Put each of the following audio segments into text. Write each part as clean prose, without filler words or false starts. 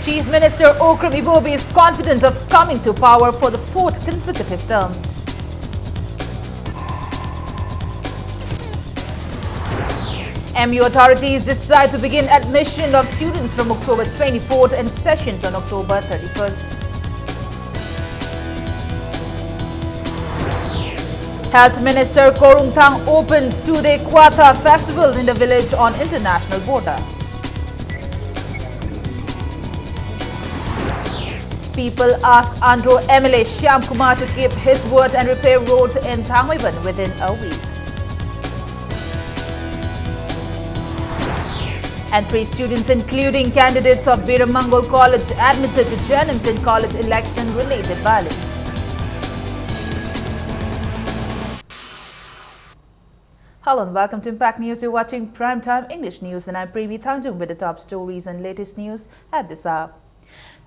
Chief Minister Okram Ibobi is confident of coming to power for the fourth consecutive term. MU authorities decide to begin admission of students from October 24th and sessions on October 31st. Health Minister Korungthang opens two-day Kwatha festival in the village on international border. People ask Andhra MLA Shyam Kumar to keep his word and repair roads in Thangmaiban within a week. And 3 students, including candidates of Biramangal College, admitted to Janims in college election-related violence. Hello and welcome to Impact News. You're watching Primetime English News and I'm Premi Thangjung with the top stories and latest news at this hour.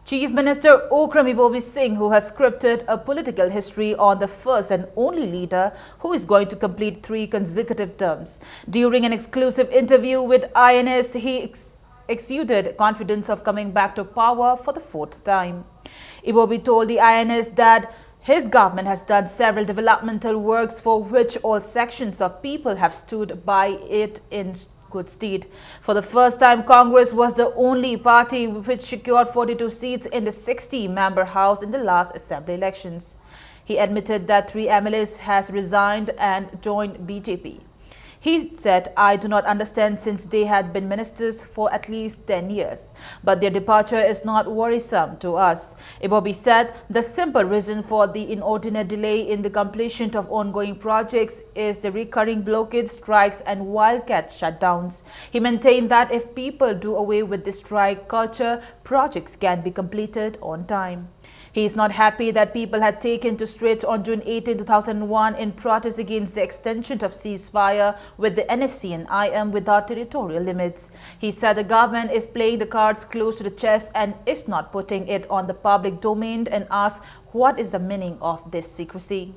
Chief Minister Okram Ibobi Singh, who has scripted a political history on the first and only leader who is going to complete 3 consecutive terms. During an exclusive interview with INS, he exuded confidence of coming back to power for the 4th time. Ibobi told the INS that his government has done several developmental works for which all sections of people have stood by it in good stead. For the first time, Congress was the only party which secured 42 seats in the 60-member House in the last assembly elections. He admitted that 3 MLAs has resigned and joined BJP. He said, "I do not understand since they had been ministers for at least 10 years. But their departure is not worrisome to us." Ibobi said the simple reason for the inordinate delay in the completion of ongoing projects is the recurring blockades, strikes and wildcat shutdowns. He maintained that if people do away with the strike culture, projects can be completed on time. He is not happy that people had taken to streets on June 18, 2001 in protest against the extension of ceasefire with the NSC and IM without territorial limits. He said the government is playing the cards close to the chest and is not putting it on the public domain and asked what is the meaning of this secrecy.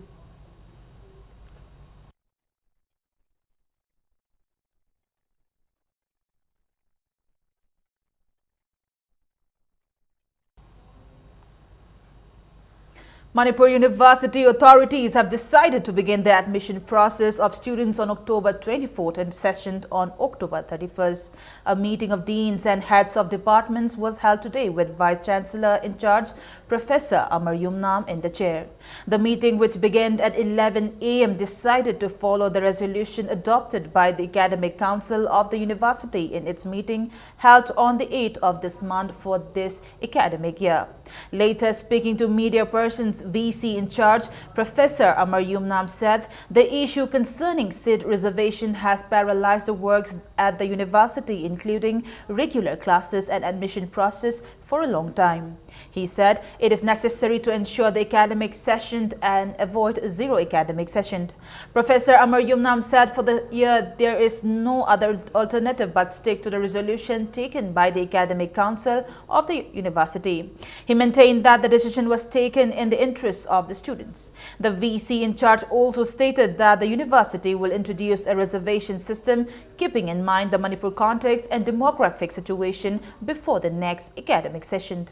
Manipur University authorities have decided to begin the admission process of students on October 24th and session on October 31st. A meeting of deans and heads of departments was held today with Vice Chancellor in charge, Professor Amar Yumnam, in the chair. The meeting, which began at 11 a.m., decided to follow the resolution adopted by the Academic Council of the University in its meeting held on the 8th of this month for this academic year. Later, speaking to media persons, VC in charge, Professor Amar Yumnam said the issue concerning seat reservation has paralyzed the works at the university, including regular classes and admission process, for a long time. He said it is necessary to ensure the academic session and avoid zero academic session. Professor Amar Yumnam said for the year there is no other alternative but stick to the resolution taken by the Academic Council of the university. He maintained that the decision was taken in the interests of the students. The VC in charge also stated that the university will introduce a reservation system keeping in mind the Manipur context and demographic situation before the next academic session.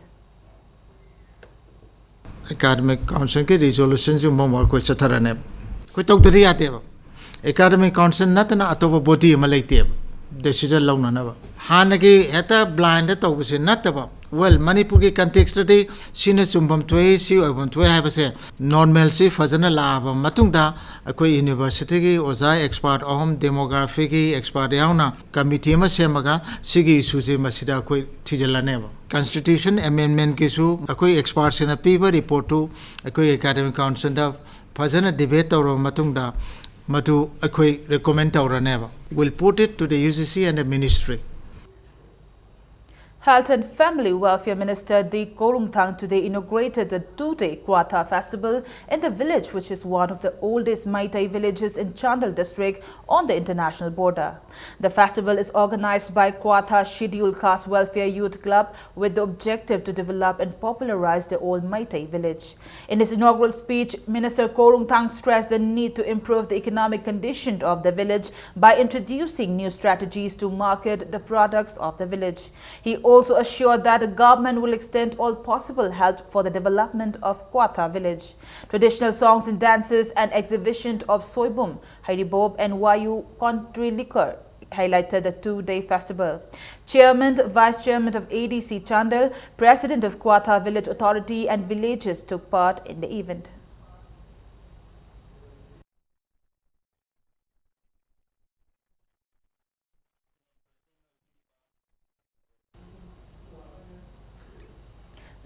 Academic Council के resolution जो मोमर कोई चतरने कोई तो उधरी आते हैं Academic Council ना तो ना अतोबा body में लेते हैं decision लाऊं ना बा हाँ नगे ऐता blind है तो उसे ना तबा well Manipur के context रे सीने चुम्बम टुए सी और टुए है बसे normal सी फजना लाभ मतुंग दा कोई university की ओज़ा expert अहम demography की expert याँ ना committee में से मगा सिगी issue से मसीदा कोई चीज़ बा Constitution Amendment केसु अकोई expert से न पीबर report to अकोई Academic Council दा फजना debate और मतुंग दा मतु अकोई recommend और नेबा will put it to the UGC and the Ministry. Health and Family Welfare Minister D. Korungthang today inaugurated a 2-day Kwatha festival in the village, which is one of the oldest Maitai villages in Chandal district on the international border. The festival is organized by Kwatha Scheduled Caste Welfare Youth Club with the objective to develop and popularize the old Maitai village. In his inaugural speech, Minister Korungthang stressed the need to improve the economic condition of the village by introducing new strategies to market the products of the village. He also assured that the government will extend all possible help for the development of Kwatha village. Traditional songs and dances and exhibition of Soibum, Haribob and Wayu Country Liquor highlighted the two-day festival. Chairman, Vice Chairman of ADC Chandal, President of Kwatha Village Authority and villagers took part in the event.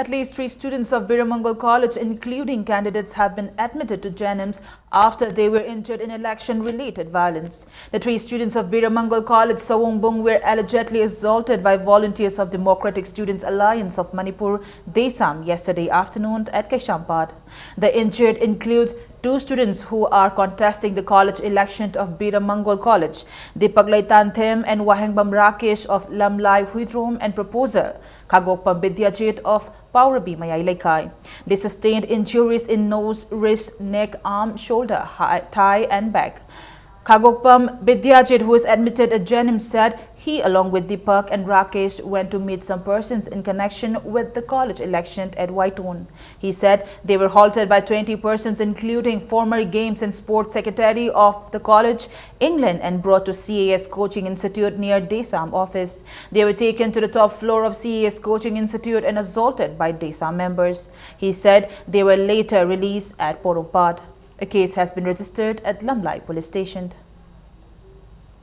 At least 3 students of Biramangal College, including candidates, have been admitted to JNIMS after they were injured in election-related violence. The 3 students of Biramangal College, Sawongbong, were allegedly assaulted by volunteers of Democratic Students Alliance of Manipur, Desam, yesterday afternoon at Kaishampad. The injured include 2 students who are contesting the college election of Biramangal College, Deepak Laitanthem and Wahengbam Rakesh of Lamlai Huidrom, and proposer Khagokpam Bidyajit of Paurabi Mayai Laikai. They sustained injuries in nose, wrist, neck, arm, shoulder, thigh and back. Khagokpam Bidyajit, who is admitted at JNIMS, said he, along with Deepak and Rakesh, went to meet some persons in connection with the college election at Waitun. He said they were halted by 20 persons, including former Games and Sports Secretary of the college, England, and brought to CAS Coaching Institute near Desam office. They were taken to the top floor of CAS Coaching Institute and assaulted by Desam members. He said they were later released at Porumpad. A case has been registered at Lamlai Police Station.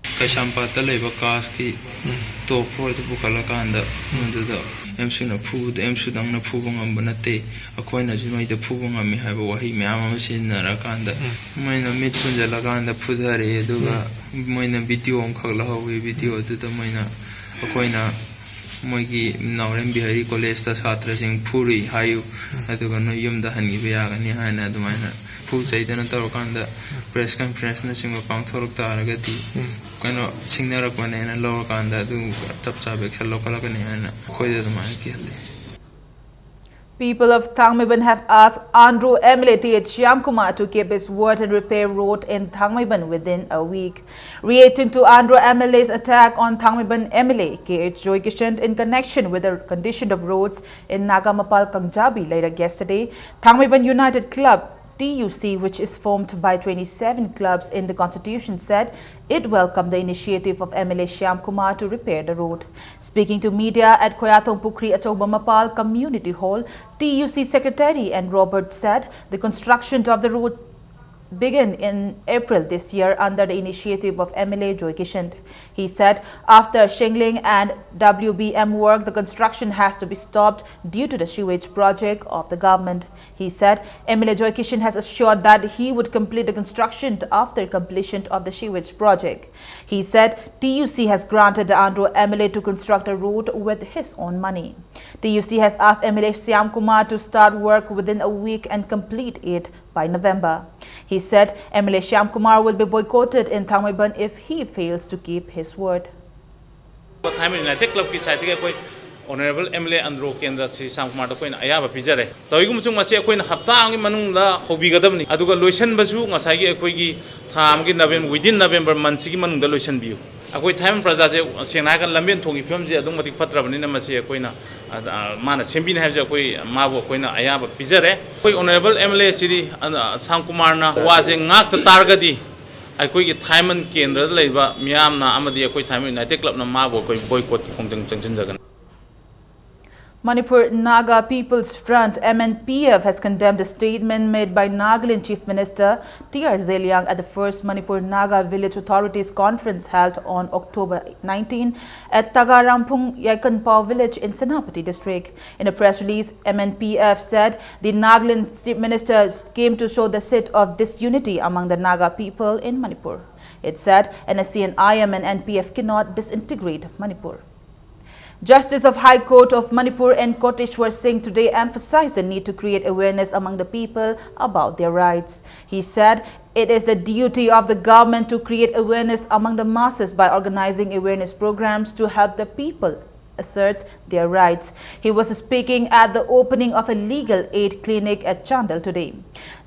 Kaishampata leba kas ki top floor to bukalakanda manduda emsu na phu emsu dang na phu ngam banate akoi na jinoi de phu ngam mi haiba wahi myam am sin na rakanda maina mit punjala kanda phudhare duga maina video am khagla hawi video du da maina akoi na moigi Naurem Bihari College ta chhatra sing phuri hayu aduga no yum da hani be ya gani haina du maina phu chaidana tarokanda press conference na singo pangthorok taragati kano signara kone na lower kanda du chapcha beksal lokala kane na khoide du man ki halle. People of Thangmaiban have asked Andhra MLA T.H. Shyamkumar to keep his word and repair road in Thangmaiban within a week. Reacting to Andhra MLA's attack on Thangmaiban MLA K.H. Joykishan in connection with the condition of roads in Nagamapal Kangjabi later yesterday, Thangmaiban United Club TUC, which is formed by 27 clubs in the constitution, said it welcomed the initiative of MLA Shyamkumar to repair the road. Speaking to media at Koyathong Pukri Achobamapal Community Hall, TUC Secretary and Robert said the construction of the road began in April this year under the initiative of MLA Joykishan. He said after shingling and WBM work, the construction has to be stopped due to the sewage project of the government. He said MLA Joykishan has assured that he would complete the construction after completion of the sewage project. He said TUC has granted the Andhra MLA to construct a road with his own money. TUC has asked MLA Shyamkumar to start work within a week and complete it by November. He said MLA Shyamkumar will be boycotted in Thangmaiban if he fails to keep his word. United Club ki side ke koi Honorable MLA Andhra Kendra Sri Shyamkumar to koi ayaba pijare toigum chung masi koi hafta angi manung la hobi gadam ni aduga loisan basu ngasai gi koi gi tham gi November within November month gi manung da loisan biu akoi time praja je sena kan lamben thongi film je adung matik patrabani na masi koi na mana sembin have je koi mabo koi na ayaba pijare koi Honorable MLA Sri Shyamkumar na waje ngak ta targadi akoi gi Thaiman Kendra leiba miam na amadi akoi Thaiman United Club na mabo koi boycott khongjang changchin jagan. Manipur Naga People's Front MNPF has condemned a statement made by Nagaland Chief Minister T.R. Zeliang at the first Manipur Naga Village Authorities Conference held on October 19 at Tagarampung Yaikanpao Village in Senapati District. In a press release, MNPF said the Nagaland Chief Minister came to show the seed of disunity among the Naga people in Manipur. It said NSC and IM and NPF cannot disintegrate Manipur. Justice of High Court of Manipur N. Koteshwar Singh today emphasized the need to create awareness among the people about their rights. He said it is the duty of the government to create awareness among the masses by organizing awareness programs to help the people asserts their rights. He was speaking at the opening of a legal aid clinic at Chandal today.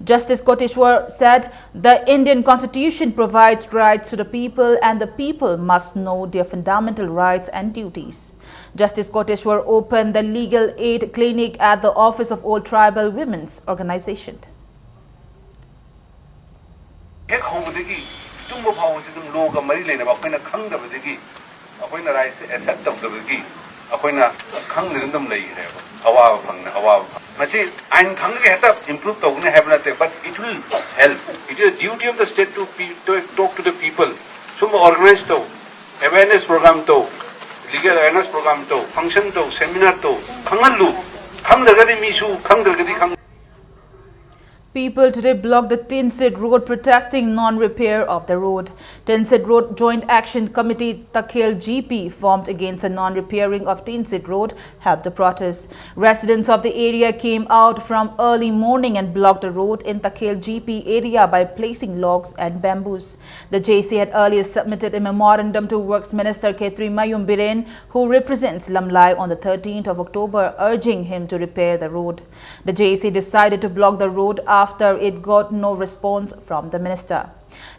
Justice Koteshwar said the Indian Constitution provides rights to the people and the people must know their fundamental rights and duties. Justice Koteshwar opened the legal aid clinic at the office of All Tribal Women's Organization. Improve but it will help. It is a duty of the state to talk to the people. Some organize awareness program legal awareness program function seminar People today blocked the Tinsid Road protesting non-repair of the road. Tinsid Road Joint Action Committee Takhel GP formed against a non-repairing of Tinsid Road helped the protest. Residents of the area came out from early morning and blocked the road in Takhel GP area by placing logs and bamboos. The JC had earlier submitted a memorandum to Works Minister Khetri Mayum Biren, who represents Lamlai, on the 13th of October, urging him to repair the road. The JC decided to block the road after it got no response from the minister.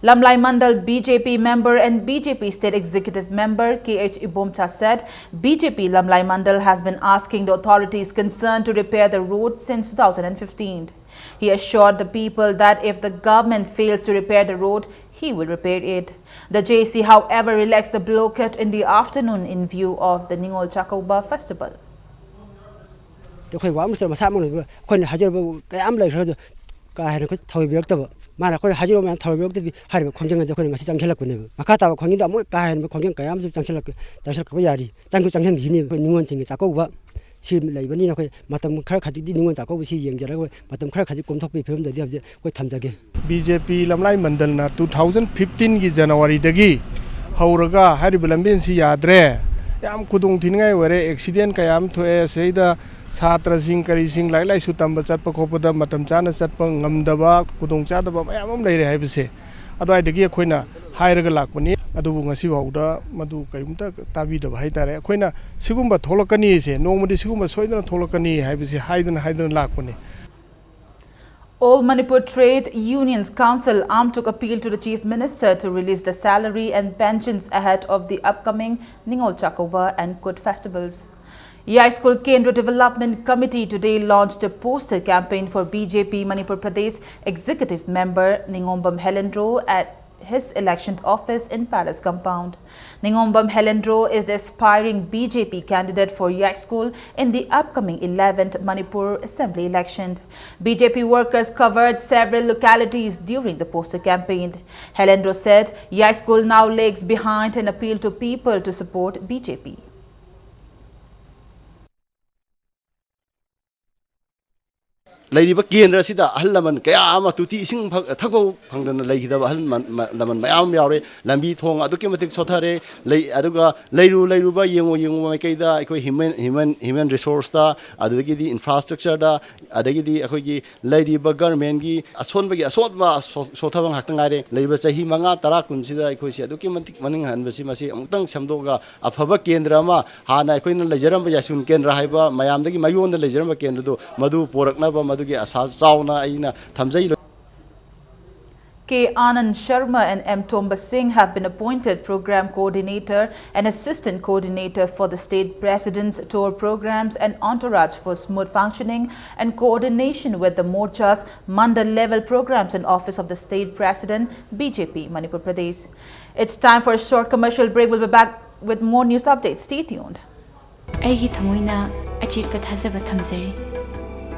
Lamlai Mandal BJP member and BJP State Executive member KH Ibomcha said BJP Lamlai Mandal has been asking the authorities concerned to repair the road since 2015. He assured the people that if the government fails to repair the road, he will repair it. The JC, however, relaxed the blockade in the afternoon in view of the Ningol Chakauba festival. Mana ko hajiro man thawbe okti harbe khonjang ja ko ngasi changkhela ko ne makha ta khongi da mo ka han khonjang kayam ju changkhela ko yari changkheng hini ningon ching cha ko ba si leibani na ko matam khar khaji di ningon cha ko si yengjara ko matam khar khaji komthok pe phim da di habje ko thamjage BJP Lamlai Mandal na 2015 gi January dagi hauraga haribe lambin si yadre yam kudung thingai ware accident kayam thoe seida Satra sing kari sing lai lai sutam bacat pakopada matam chana chat pang ngamdaba kudong chadaba mayam lai re haibse ado ai degi khoina hairaga lakpani adu ngasi bauda madu karimta tabi da bhai tare khoina sigumba tholakani se nongmadi sigumba soidana tholakani haibse haidana lakpani. All Manipur Trade Unions Council took appeal to the Chief Minister to release the salary and pensions ahead of the upcoming Ningol Chakova and Kut festivals. Yai School Kendra Development Committee today launched a poster campaign for BJP Manipur Pradesh Executive Member Ningombam Helendro at his election office in Palace Compound. Ningombam Helendro is the aspiring BJP candidate for Yai School in the upcoming 11th Manipur Assembly election. BJP workers covered several localities during the poster campaign. Helendro said Yai School now lags behind and appealed to people to support BJP. Lady Bakin Rasida, Halaman, Kayama, Tuti, Sing Tago, Pangdan, Lady Laman, Mayam Yare, Lambi Tong, Adukimatic Sotare, Lay Aduga, Layruba, Yung Makeda, human resource, Adugidi infrastructure, Adagidi, Akogi, Lady Bagar Mengi, Asonbagi, Asotma, Sotavan Hatangare, Labor Sahimanga, Tarakun Sida, Equisia, Documentic Manning and Basimasi, Mutang Samdoga, Apabakin drama, Hana, Queen Lejeram Yasun Ken Rahaiba, Mayamdagi, Mayon, the Lejeram Kendo, Madu, Poraknaba, K. Anand Sharma and M. Tomba Singh have been appointed Program Coordinator and Assistant Coordinator for the State President's tour programs and entourage for smooth functioning and coordination with the Morcha's Mandal level programs and Office of the State President, BJP, Manipur Pradesh. It's time for a short commercial break. We'll be back with more news updates. Stay tuned.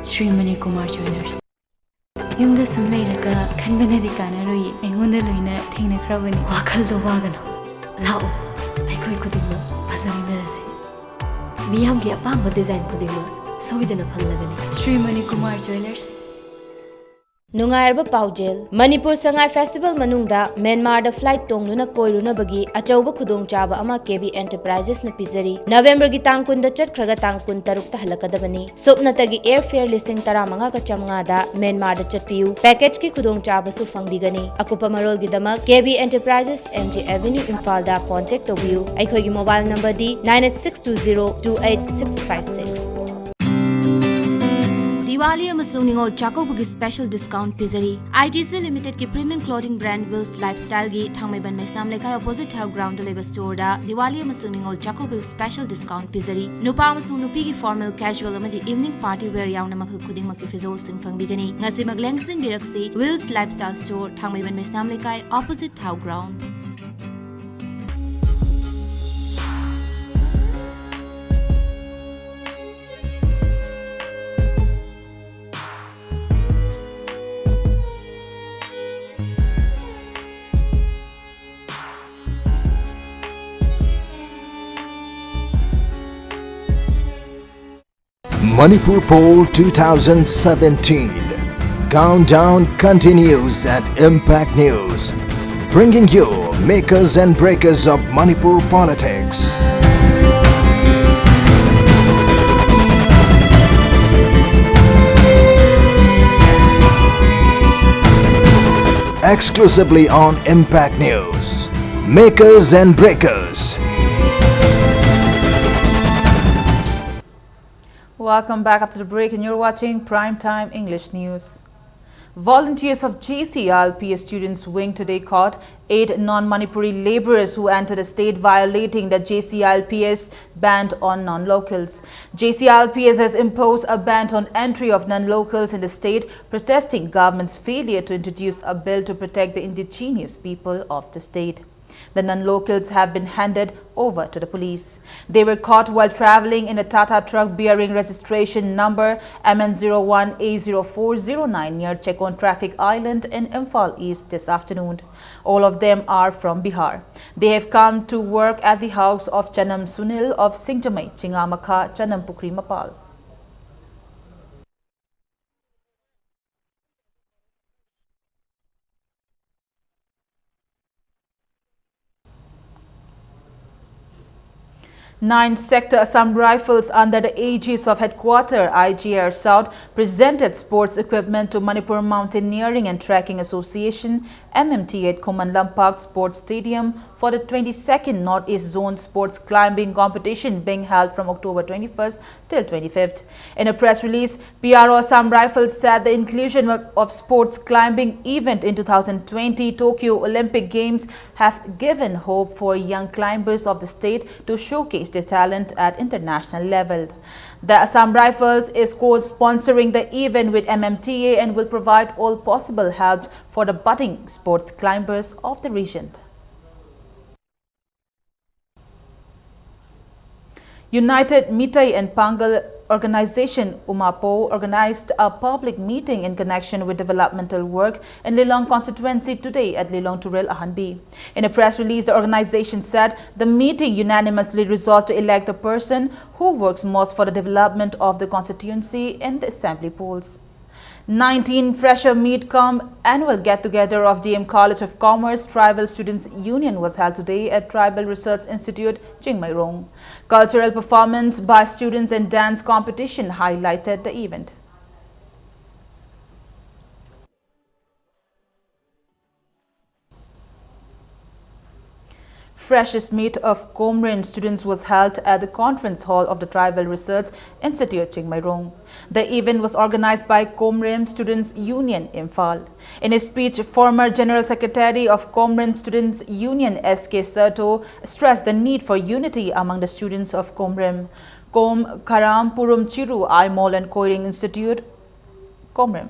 Srimani Kumar Jewelers. Yumda Sumlairaka, Kanbanadikana, Engunda Luna, Tina Kravani, Wakal the Wagano, Lao, I could do Pasamina. We have a Pamba design Kudimu, so we didn't apologize. Srimani Kumar Jewelers. Nungairba Paujel, Manipur Sangai Festival Manungda, Myanmar the flight tongluna koiruna bagi, Achauba Kudong Chaba Ama KB Enterprises na Pizari, November Gitang Kunda Chat Kraga Tangkun Tarukta Halakadabani, Sopnatagi airfare listing Taramanga Kachamangada, Myanmar the Chatpiu, Package Ki Kudong Chaba Sufang Bigani, Akupa Marol Gidama, KB Enterprises, MG Avenue Infalda, contact of you, Aikogi mobile number D 98620 28656. Diwali amasung ningol Chakobugi special discount pizari. ITC Limited ki premium clothing brand Wills Lifestyle gi Thangmaiban Maisnam Lekha opposite Health Ground Labor Store da Diwali amasung ningol Chakobugi special discount pizari. Nupa amasung nupi ki formal casual amadi evening party wear yauna makhu khuding makki fizol sing fangbigani. Ngasi maglengsin biraksi Wills Lifestyle Store Thangmaiban Maisnam Lekha opposite Health Ground. Manipur Poll 2017. Countdown continues at Impact News, bringing you makers and breakers of Manipur politics. Exclusively on Impact News, makers and breakers. Welcome back after the break, and you're watching Primetime English News. Volunteers of JCLPS Students Wing today caught 8 non-Manipuri labourers who entered the state violating the JCLPS ban on non-locals. JCLPS has imposed a ban on entry of non-locals in the state, protesting government's failure to introduce a bill to protect the indigenous people of the state. The non-locals have been handed over to the police. They were caught while travelling in a Tata truck bearing registration number MN01A0409 near Chekon Traffic Island in Imphal East this afternoon. All of them are from Bihar. They have come to work at the house of Chanam Sunil of Singtamai, Chingamakha, Chanampukri, Mapal. Ninth Sector Assam Rifles under the aegis of Headquarter IGR South presented sports equipment to Manipur Mountaineering and Trekking Association MMT at Komanlam Park Sports Stadium for the 22nd Northeast Zone Sports Climbing Competition being held from October 21st till 25th. In a press release, PRO Assam Rifles said the inclusion of sports climbing event in 2020 Tokyo Olympic Games have given hope for young climbers of the state to showcase their talent at international level. The Assam Rifles is co-sponsoring the event with MMTA and will provide all possible help for the budding sports climbers of the region. United Mitai and Pangal Organization UMAPO organized a public meeting in connection with developmental work in Lilong constituency today at Lilong Turel Ahanbi. In a press release, the organization said the meeting unanimously resolved to elect the person who works most for the development of the constituency in the assembly polls. 19 Fresher Meet Cum annual get-together of DM College of Commerce Tribal Students Union was held today at Tribal Research Institute, Chingmairong. Cultural performance by students and dance competition highlighted the event. Freshest meet of Comrim students was held at the conference hall of the Tribal Research Institute, Chingmairong. The event was organized by Comrim Students Union, Imphal. In his speech, former General Secretary of Comrim Students Union, S.K. Sato, stressed the need for unity among the students of Comrim. Kom Karam Purum Chiru Aimol and Koiring Institute, Comrim.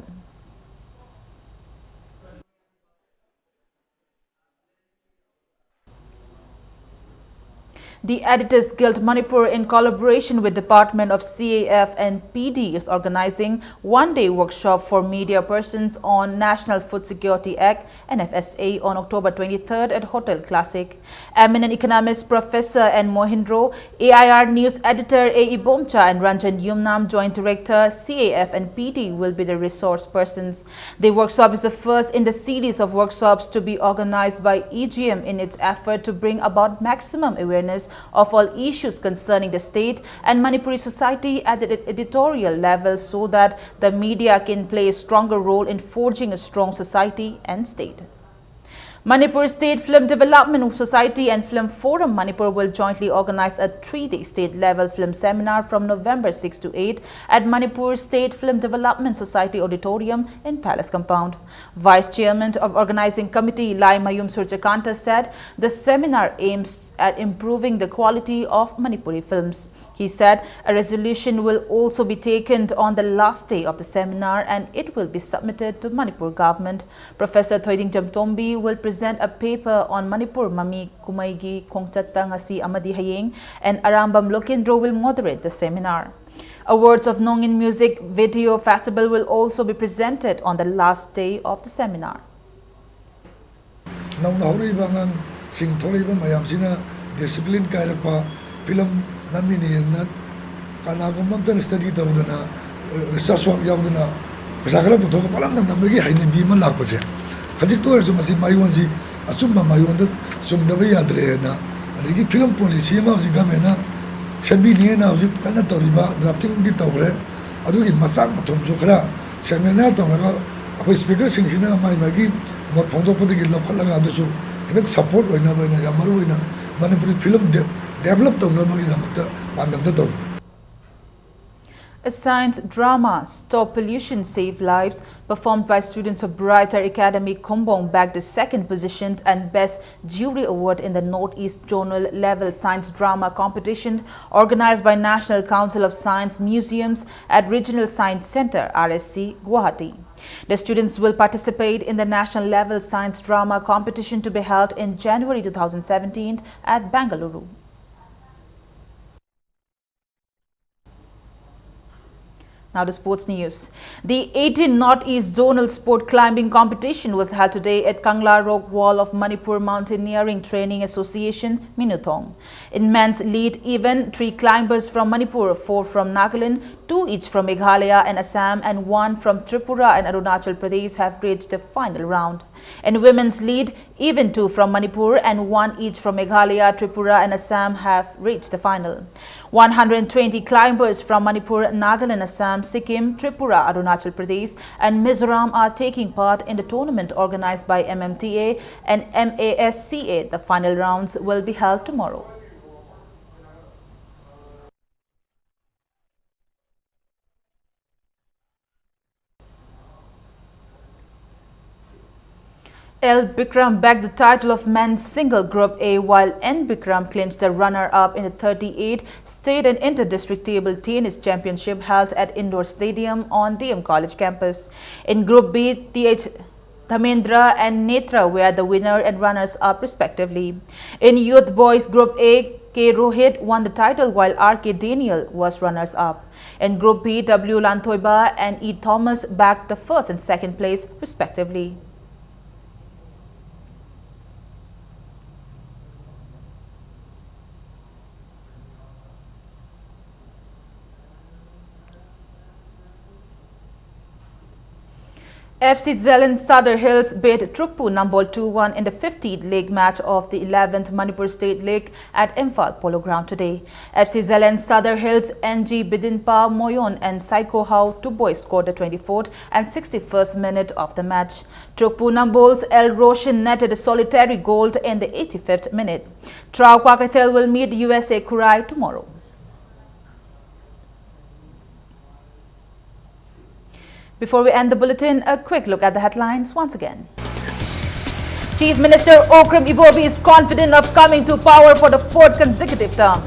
The Editors Guild Manipur, in collaboration with Department of CAF and PD, is organizing one-day workshop for media persons on National Food Security Act (NFSA) on October 23rd at Hotel Classic. Eminent economist Professor N. Mohindro, AIR News editor A. Bomcha, and Ranjan Yumnam, Joint Director CAF and PD, will be the resource persons. The workshop is the first in the series of workshops to be organized by EGM in its effort to bring about maximum awareness of all issues concerning the state and Manipuri society at the editorial level, so that the media can play a stronger role in forging a strong society and state. Manipur State Film Development Society and Film Forum Manipur will jointly organize a 3-day state-level film seminar from November 6 to 8 at Manipur State Film Development Society Auditorium in Palace Compound. Vice Chairman of Organizing Committee Lai Mayum Surjakanta said the seminar aims at improving the quality of Manipuri films. He said a resolution will also be taken on the last day of the seminar and it will be submitted to Manipur government. Professor Thoiding Jamtombi will present a paper on Manipur Mami Kumaigi Kongchatta Ngasi Amadi Hayeng, and Arambam Lokendro will moderate the seminar. Awards of Nongin Music Video Festival will also be presented on the last day of the seminar. Discipline kairapa film namini na kana gumamtan study tawdana research work yawdana pesakala puto ko palam nang namagi haini bima lakpase khajik to erju masi mayonji achumma mayonda sumdabe yadre na adigi film policy ma ji gamena sembi ni na ji kana toriba drafting di tawre adugi masang mathum jo khara seminar tawraga apoi speaker singsina mai magi mo phongdo podigi lakhalaga adu idak support oina bena yamaru oina Manipuri film developed A science drama, Stop Pollution, Save Lives, performed by students of Brighter Academy Kumbong, bagged the second position and Best Jury Award in the Northeast Zonal Level Science Drama Competition organized by National Council of Science Museums at Regional Science Center, RSC, Guwahati. The students will participate in the national level science drama competition to be held in January 2017 at Bangalore. Now to sports news. The 18th Northeast Zonal Sport Climbing Competition was held today at Kangla Rock Wall of Manipur Mountaineering Training Association, Minuthong. In men's lead event, 3 climbers from Manipur, 4 from Nagaland, 2 each from Meghalaya and Assam, and 1 from Tripura and Arunachal Pradesh have reached the final round. In women's lead, even 2 from Manipur and 1 each from Meghalaya, Tripura and Assam have reached the final. 120 climbers from Manipur, Nagaland, Assam, Sikkim, Tripura, Arunachal Pradesh and Mizoram are taking part in the tournament organized by MMTA and MASCA. The final rounds will be held tomorrow. L. Bikram bagged the title of men's single Group A, while N. Bikram clinched the runner-up in the 38th State and Inter-District Table Tennis Championship held at Indoor Stadium on DM College campus. In Group B, Th. Dhamendra and Netra were the winner and runners-up respectively. In Youth Boys Group A, K. Rohit won the title while R.K. Daniel was runners-up. In Group B, W. Lanthoiba and E. Thomas bagged the first and second place respectively. FC Zealand Sadar Hills beat Trukpu Nambol 2-1 in the 15th league match of the 11th Manipur State League at Imphal Polo Ground today. FC Zealand Sadar Hills NG Bidinpa Moyon and Saiko Hau Tuboy scored the 24th and 61st minute of the match. Trukpu Nambol's El Roshan netted a solitary goal in the 85th minute. Trau Kwakathel will meet USA Kurai tomorrow. Before we end the bulletin, a quick look at the headlines once again. Chief Minister Okram Ibobi is confident of coming to power for the 4th consecutive term.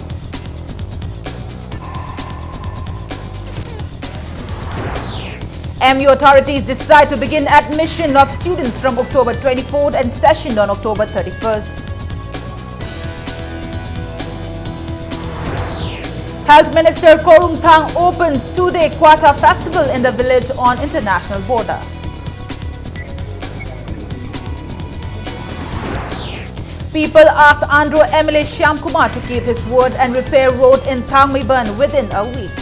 MU authorities decide to begin admission of students from October 24th and session on October 31st. Health Minister Korung Thang opens two-day Quata Festival in the village on international border. People asked Andhra MLA Shyam Kumar to keep his word and repair road in Thangmiban within a week.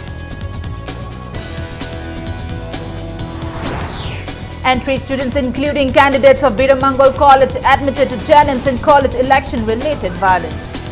Entry students including candidates of Biramangal College admitted to Janims in college election-related violence.